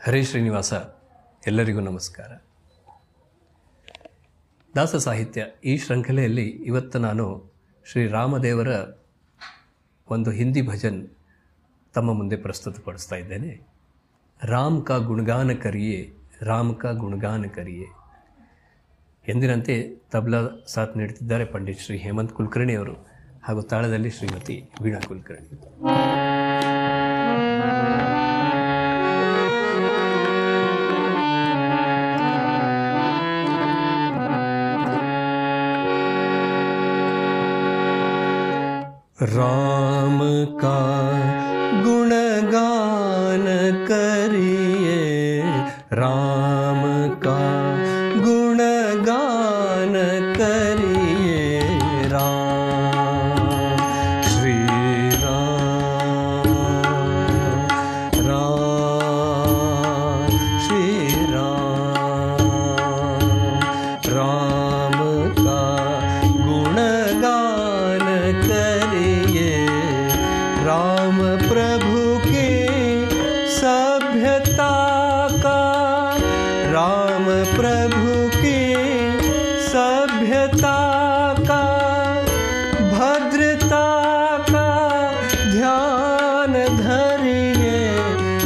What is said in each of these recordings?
ಹರೇ ಶ್ರೀನಿವಾಸ. ಎಲ್ಲರಿಗೂ ನಮಸ್ಕಾರ. ದಾಸ ಸಾಹಿತ್ಯ ಈ ಶೃಂಖಲೆಯಲ್ಲಿ ಇವತ್ತು ನಾನು ಶ್ರೀರಾಮದೇವರ ಒಂದು ಹಿಂದಿ ಭಜನ್ ತಮ್ಮ ಮುಂದೆ ಪ್ರಸ್ತುತಪಡಿಸ್ತಾ ಇದ್ದೇನೆ. ರಾಮ್ ಕಾ ಗುಣಗಾನ ಕರಿಯೇ, ರಾಮ್ ಕಾ ಗುಣಗಾನ ಕರಿಯೇ. ಎಂದಿನಂತೆ ತಬ್ಲಾ ಸಾಥ್ ನೀಡುತ್ತಿದ್ದಾರೆ ಪಂಡಿತ್ ಶ್ರೀ ಹೇಮಂತ್ ಕುಲಕರ್ಣಿ ಅವರು, ಹಾಗೂ ತಾಳದಲ್ಲಿ ಶ್ರೀಮತಿ ವೀಣಾ ಕುಲಕರ್ಣಿ. राम का गुणगान करिए, राम का गुणगान करिए, राम श्री राम, राम श्री राम, राम का गुणगान करिए, राम प्रभु के सभ्यता का, राम प्रभु के सभ्यता का, भद्रता का ध्यान धरिए,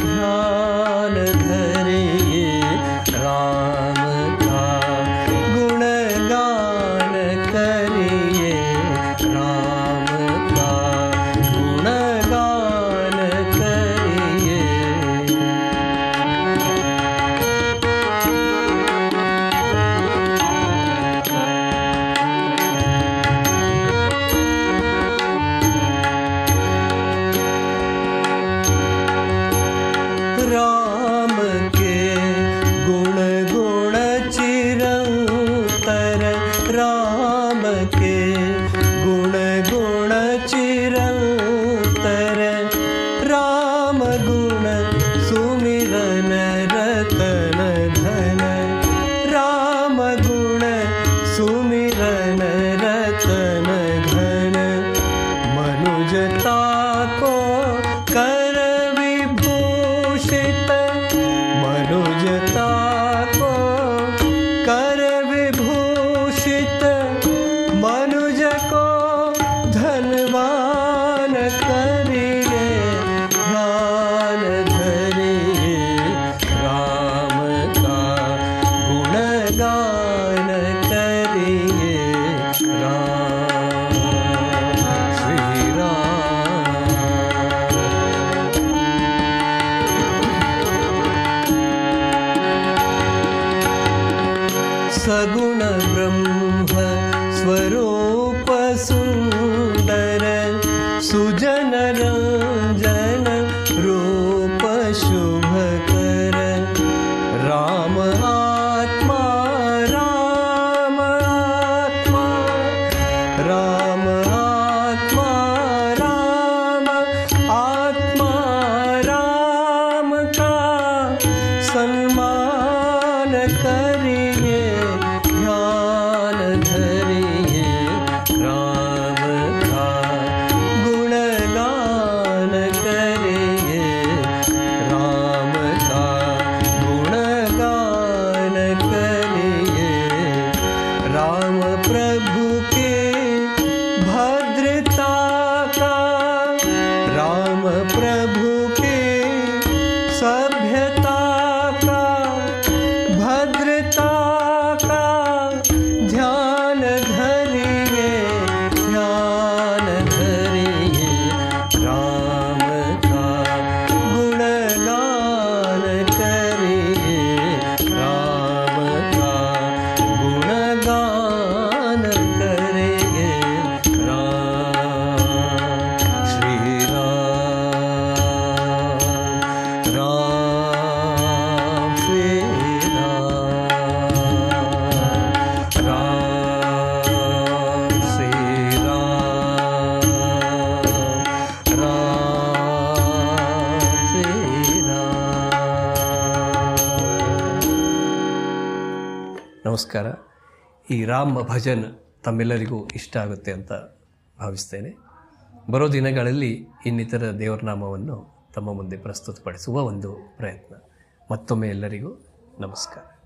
ध्यान धरिए, राम का गुणगान करिए, राम का गुणगान करिए. राम के गुण गुण चिरंतर, राम के गुण गुण चिरंतर, राम गुण सुमिरन रतन धन, राम गुण सुमिरन रतन धन, मनुजता को कर विभूषित, मनुजता को कर विभूषित, मनुज को धनवान करिए, ध्यान धरिए, राम का गुणगान करिए, राम श्री राम. सगुण ब्रह्म स्वरूप सुंदर, सुजन रंजन रूप शुभकर, राम आत्मा, राम आत्मा, राम आत्मा, राम आत्मा, राम का सम्मान करिए, ध्यान धरिए, राम का गुणगान करिए, राम का गुणगान करिए, राम प्रभु के भद्रता का, राम प्रभु के सभ्यता का, भद्रता का ध्यान धरिए, ध्यान धरिए, राम का गुणगान करिए, राम का गुणगान करिए, राम श्री राम, राम श्री राम, राम श्री राम, राम श्री राम. ನಮಸ್ಕಾರ. ಈ ರಾಮ ಭಜನ್ ತಮ್ಮೆಲ್ಲರಿಗೂ ಇಷ್ಟ ಆಗುತ್ತೆ ಅಂತ ಭಾವಿಸ್ತೇನೆ. ಬರೋ ದಿನಗಳಲ್ಲಿ ಇನ್ನಿತರ ದೇವರ ನಾಮವನ್ನು ತಮ್ಮ ಮುಂದೆ ಪ್ರಸ್ತುತಪಡಿಸುವ ಒಂದು ಪ್ರಯತ್ನ. ಮತ್ತೊಮ್ಮೆ ಎಲ್ಲರಿಗೂ ನಮಸ್ಕಾರ.